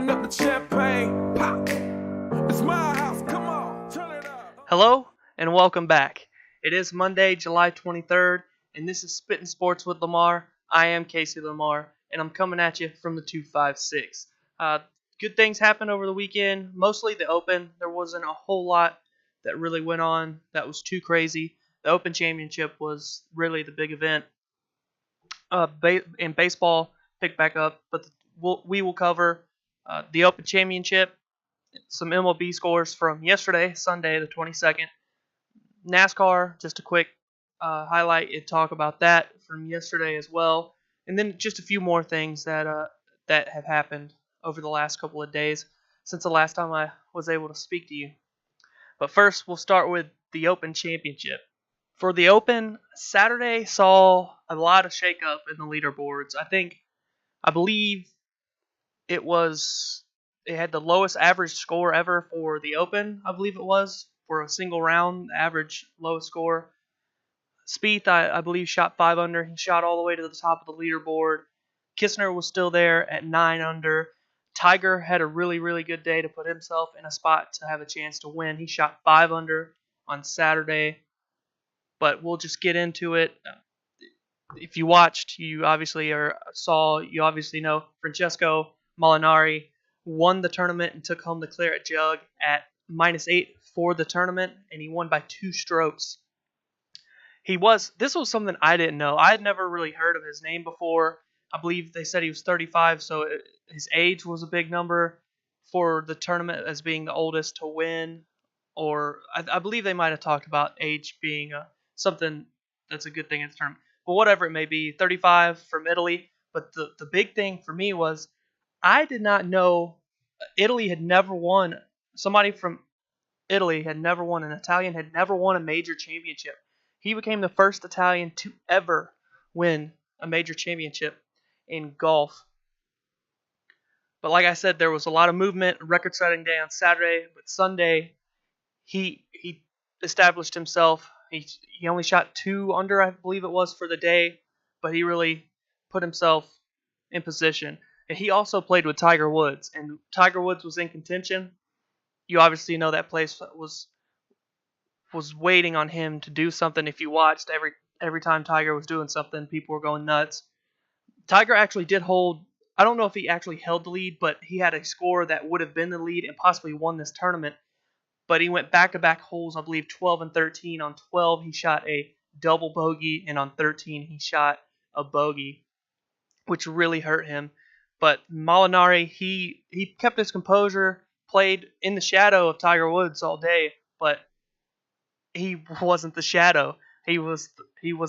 Open up the champagne, pop. It's my house, come on, turn it up. Hello, and welcome back. It is Monday, July 23rd, and this is Spittin Sports with Lamar. I am Casey Lamar, and I'm coming at you from the 256. Good things happened over the weekend, mostly the Open. There wasn't a whole lot that really went on that was too crazy. The Open Championship was really the big event. And baseball picked back up, but we will cover the Open Championship, some MLB scores from yesterday, Sunday the 22nd. NASCAR, just a quick highlight and talk about that from yesterday as well, and then just a few more things that have happened over the last couple of days since the last time I was able to speak to you. But first, we'll start with the Open Championship. For the Open, Saturday saw a lot of shakeup in the leaderboards. I believe it had the lowest average score ever for the Open, I believe it was, for a single round, average lowest score. Spieth, I believe, shot 5 under. He shot all the way to the top of the leaderboard. Kistner was still there at 9 under. Tiger had a really, really good day to put himself in a spot to have a chance to win. He shot 5 under on Saturday, but we'll just get into it. If you watched, you obviously know Francesco Molinari won the tournament and took home the claret jug at -8 for the tournament, and he won by 2 strokes. This was something I didn't know. I had never really heard of his name before. I believe they said he was 35, so his age was a big number for the tournament as being the oldest to win. Or I believe they might have talked about age being something that's a good thing in the tournament. But whatever it may be, 35 from Italy. But the big thing for me was I did not know Italy had never won. Somebody from Italy had never won. An Italian had never won a major championship. He became the first Italian to ever win a major championship in golf. But like I said, there was a lot of movement, record-setting day on Saturday, but Sunday he established himself. He only shot 2 under, I believe it was, for the day, but he really put himself in position. And he also played with Tiger Woods, and Tiger Woods was in contention. You obviously know that place was waiting on him to do something. If you watched, every time Tiger was doing something, people were going nuts. Tiger actually did hold, I don't know if he actually held the lead, but he had a score that would have been the lead and possibly won this tournament. But he went back-to-back holes, I believe 12 and 13. On 12, he shot a double bogey, and on 13, he shot a bogey, which really hurt him. But Molinari, he kept his composure, played in the shadow of Tiger Woods all day, but he wasn't the shadow. He was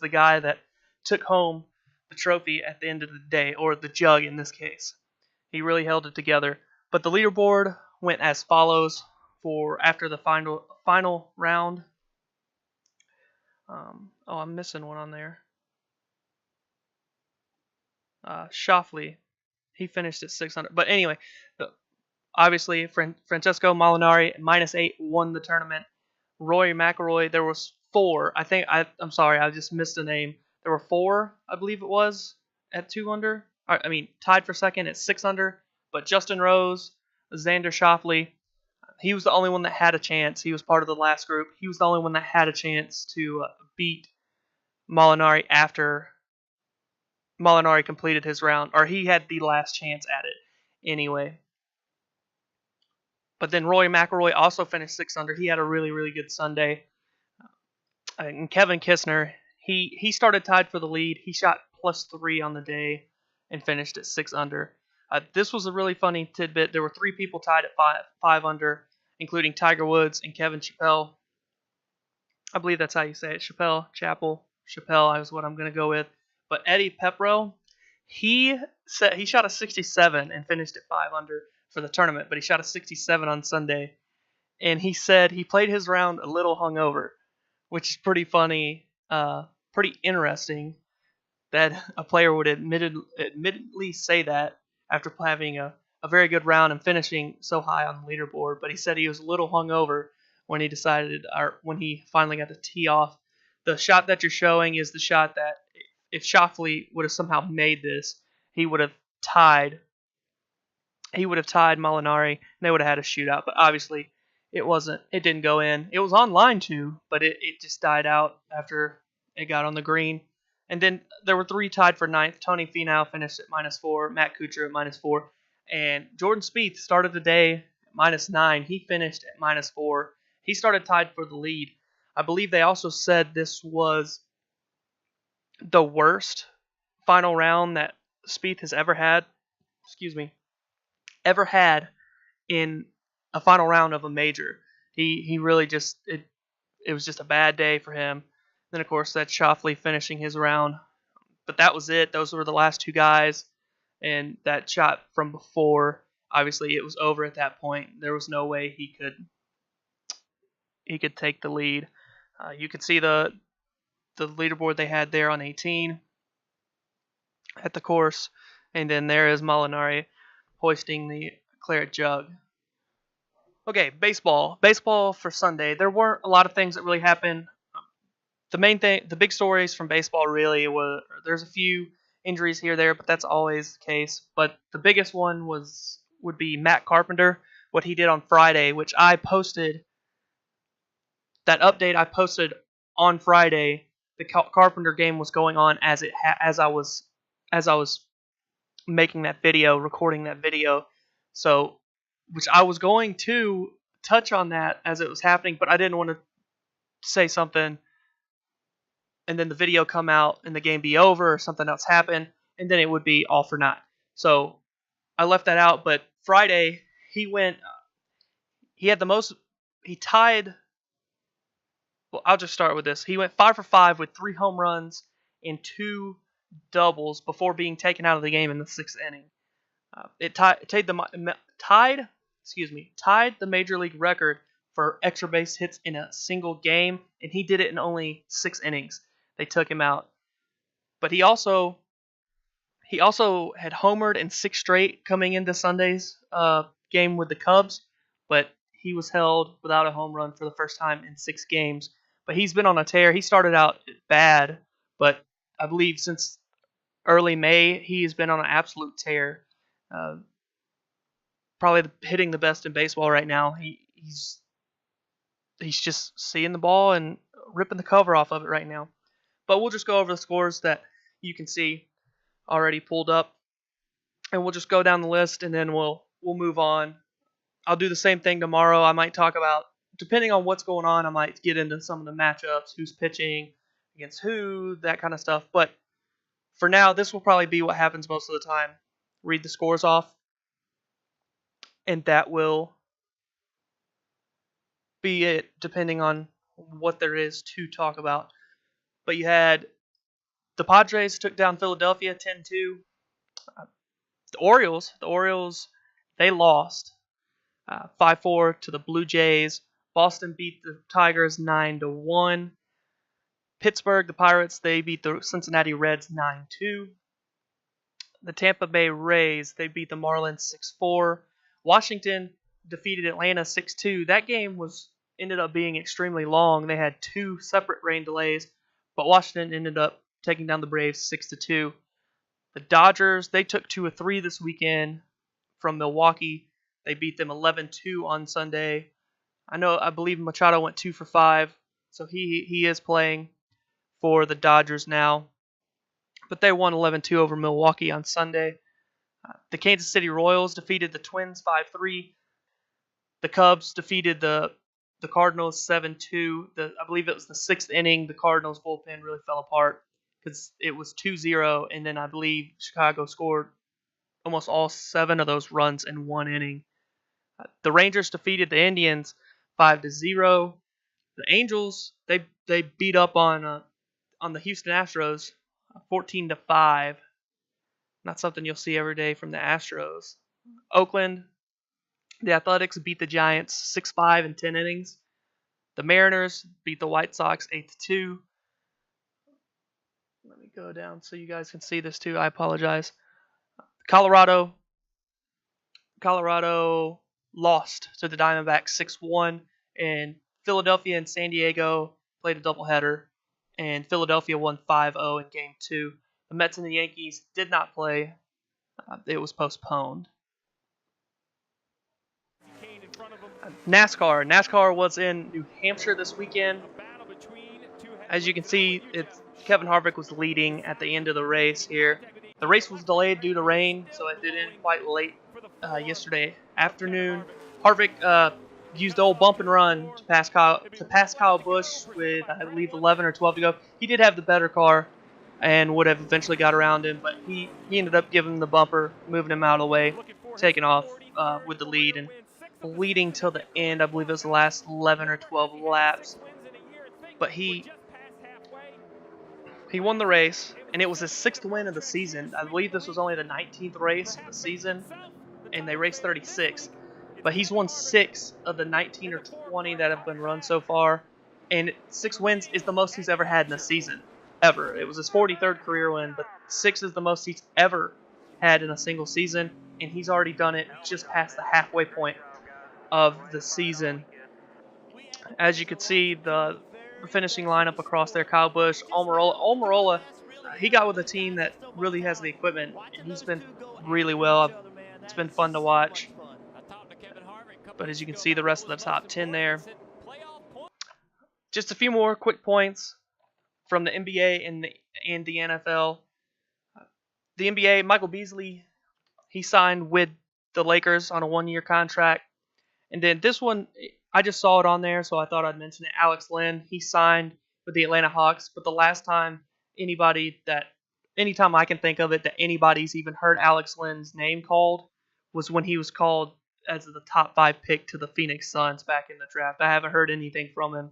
the guy that took home the trophy at the end of the day, or the jug in this case. He really held it together. But the leaderboard went as follows for after the final round. I'm missing one on there. Schauffele, he finished at 600. But anyway, obviously Francesco Molinari -8 won the tournament. Rory McIlroy, there was 4. I'm sorry, I just missed a name. There were 4, I believe it was, at 2 under. Tied for second at 6 under. But Justin Rose, Xander Schauffele, he was the only one that had a chance. He was part of the last group. He was the only one that had a chance to beat Molinari after Molinari completed his round, or he had the last chance at it anyway. But then Rory McIlroy also finished 6 under. He had a really, really good Sunday. And Kevin Kistner, he started tied for the lead. He shot +3 on the day and finished at 6 under. This was a really funny tidbit. There were 3 people tied at 5 under, including Tiger Woods and Kevin Chappell. I believe that's how you say it. Chappell is what I'm going to go with. But Eddie Pepro, he shot a 67 and finished at 5 under for the tournament, but he shot a 67 on Sunday. And he said he played his round a little hungover, which is pretty funny, pretty interesting that a player would admittedly say that after having a very good round and finishing so high on the leaderboard. But he said he was a little hungover when he finally got to tee off. The shot that you're showing is the shot that if Schauffele would have somehow made this, he would have tied he would have tied Molinari, and they would have had a shootout. But obviously, it wasn't. It didn't go in. It was on line 2, but it just died out after it got on the green. And then there were 3 tied for ninth. Tony Finau finished at -4, Matt Kuchar at -4, and Jordan Spieth started the day at -9. He finished at -4. He started tied for the lead. I believe they also said this was the worst final round that Spieth has ever had. Ever had in a final round of a major. He really just it was just a bad day for him. Then of course that's Schauffele finishing his round, but that was it. Those were the last 2 guys, and that shot from before. Obviously, it was over at that point. There was no way he could take the lead. You could see the leaderboard they had there on 18 at the course, and then there is Molinari hoisting the claret jug. Okay, baseball. Baseball for Sunday. There weren't a lot of things that really happened. The main thing, the big stories from baseball really was there's a few injuries here there, but that's always the case. But the biggest one would be Matt Carpenter, what he did on Friday, which I posted. That update I posted on Friday. The Carpenter game was going on as I was making that video, recording that video. So, which I was going to touch on that as it was happening, but I didn't want to say something and then the video come out and the game be over or something else happen, and then it would be all for naught. So I left that out. But Friday he tied. Well, I'll just start with this. He went 5 for 5 with 3 home runs and 2 doubles before being taken out of the game in the 6th inning. It tied the major league record for extra base hits in a single game, and he did it in only 6 innings. They took him out, but he also had homered in 6 straight coming into Sunday's game with the Cubs, but he was held without a home run for the first time in 6 games. But he's been on a tear. He started out bad, but I believe since early May he has been on an absolute tear. Probably hitting the best in baseball right now. He's just seeing the ball and ripping the cover off of it right now. But we'll just go over the scores that you can see already pulled up, and we'll just go down the list, and then we'll move on. I'll do the same thing tomorrow. I might talk about, depending on what's going on, I might get into some of the matchups, who's pitching against who, that kind of stuff. But for now, this will probably be what happens most of the time. Read the scores off, and that will be it, depending on what there is to talk about. But you had the Padres took down Philadelphia 10-2. The Orioles, they lost 5-4 to the Blue Jays. Boston beat the Tigers 9-1. Pittsburgh, the Pirates, they beat the Cincinnati Reds 9-2. The Tampa Bay Rays, they beat the Marlins 6-4. Washington defeated Atlanta 6-2. That game ended up being extremely long. They had 2 separate rain delays, but Washington ended up taking down the Braves 6-2. The Dodgers, they took 2 of 3 this weekend from Milwaukee. They beat them 11-2 on Sunday. I believe Machado went 2 for 5, so he is playing for the Dodgers now. But they won 11-2 over Milwaukee on Sunday. The Kansas City Royals defeated the Twins 5-3. The Cubs defeated the Cardinals 7-2. I believe it was the 6th inning. The Cardinals bullpen really fell apart because it was 2-0, and then I believe Chicago scored almost all 7 of those runs in 1 inning. The Rangers defeated the Indians 5-0. The Angels, they beat up on the Houston Astros 14-5. Not something you'll see every day from the Astros. Oakland, the Athletics beat the Giants 6-5 in 10 innings. The Mariners beat the White Sox 8-2. Let me go down so you guys can see this too. I apologize. Colorado lost to the Diamondbacks 6-1, and Philadelphia and San Diego played a doubleheader, and Philadelphia won 5-0 in Game 2. The Mets and the Yankees did not play. It was postponed. NASCAR was in New Hampshire this weekend. As you can see, Kevin Harvick was leading at the end of the race here. The race was delayed due to rain, so it did end quite late yesterday afternoon. Harvick used the old bump and run to pass Kyle Busch with, I believe, 11 or 12 to go. He did have the better car and would have eventually got around him, but he ended up giving him the bumper, moving him out of the way, taking off with the lead, and leading till the end. I believe it was the last 11 or 12 laps. But he won the race, and it was his 6th win of the season. I believe this was only the 19th race of the season, and they raced 36. But he's won 6 of the 19 or 20 that have been run so far, and 6 wins is the most he's ever had in a season, ever. It was his 43rd career win, but 6 is the most he's ever had in a single season, and he's already done it just past the halfway point of the season. As you can see, the finishing lineup across there: Kyle Busch, Almirola. He got with a team that really has the equipment, and he's been really well. It's been fun to watch. But as you can see, the rest of the top 10 there. Just a few more quick points from the NBA and the NFL. The NBA, Michael Beasley, he signed with the Lakers on a 1-year contract. And then this one, I just saw it on there, so I thought I'd mention it. Alex Len, he signed with the Atlanta Hawks, but the last time anytime I can think of it that anybody's even heard Alex Len's name called was when he was called as the top 5 pick to the Phoenix Suns back in the draft. I haven't heard anything from him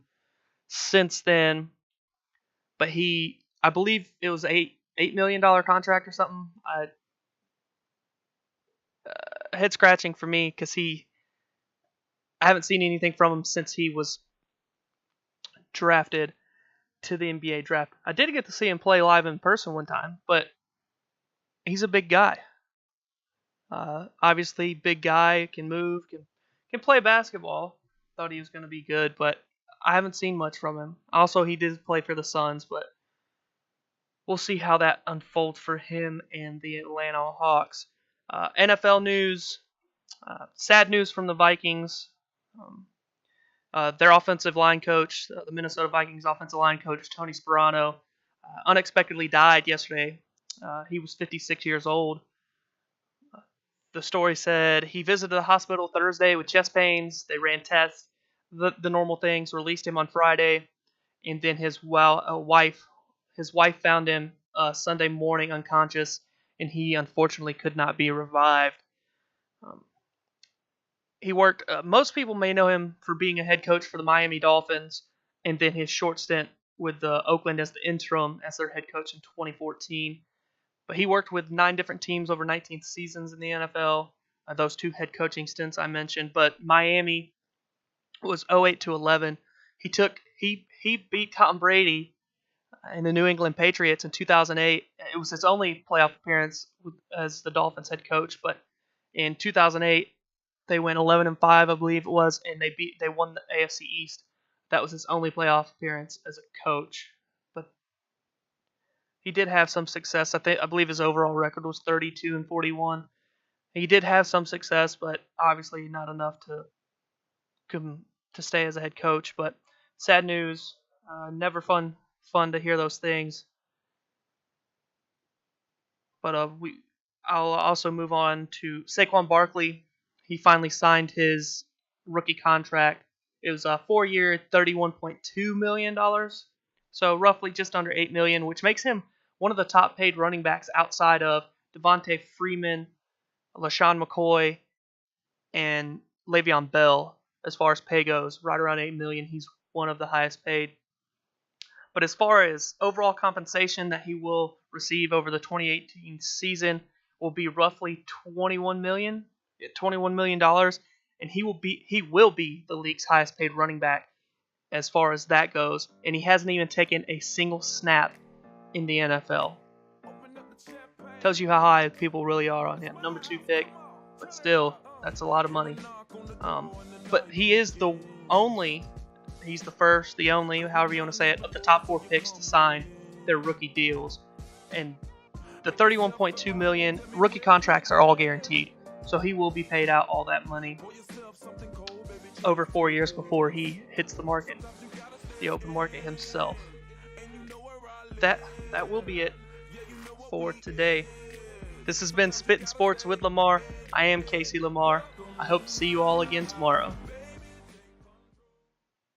since then, but I believe it was $8 million contract or something. Head scratching for me because I haven't seen anything from him since he was drafted to the NBA draft. I did get to see him play live in person one time, but he's a big guy. Obviously, big guy, can move, can play basketball. Thought he was going to be good, but I haven't seen much from him. Also, he did play for the Suns, but we'll see how that unfolds for him and the Atlanta Hawks. NFL news, sad news from the Vikings. Their offensive line coach, the Minnesota Vikings offensive line coach, Tony Sparano, unexpectedly died yesterday. He was 56 years old. The story said he visited the hospital Thursday with chest pains. They ran tests, the normal things, released him on Friday, and then his wife found him Sunday morning unconscious, and he unfortunately could not be revived. He worked, most people may know him for being a head coach for the Miami Dolphins, and then his short stint with Oakland as the interim as their head coach in 2014. But he worked with 9 different teams over 19 seasons in the NFL, those 2 head coaching stints I mentioned. But Miami was 08 to 11. He beat Tom Brady and the New England Patriots in 2008. It was his only playoff appearance as the Dolphins head coach, but in 2008 they went 11-5, I believe it was, and they won the AFC East. That was his only playoff appearance as a coach. But he did have some success. I believe his overall record was 32-41. He did have some success, but obviously not enough to stay as a head coach. But sad news. Never fun to hear those things. But I'll also move on to Saquon Barkley. He finally signed his rookie contract. It was a 4-year, $31.2 million. So roughly just under $8 million, which makes him one of the top paid running backs outside of Devontae Freeman, LaShawn McCoy, and Le'Veon Bell. As far as pay goes, right around $8 million, he's one of the highest paid. But as far as overall compensation that he will receive over the 2018 season will be roughly $21 million, and he will be the league's highest paid running back as far as that goes, and he hasn't even taken a single snap in the NFL. Tells you how high people really are on him. Number 2 pick, but still, that's a lot of money. But he is he's the first, the only, however you want to say it, of the top 4 picks to sign their rookie deals. And the $31.2 million rookie contracts are all guaranteed. So he will be paid out all that money over 4 years before he hits the market, the open market himself. That will be it for today. This has been Spittin' Sports with Lamar. I am Casey Lamar. I hope to see you all again tomorrow.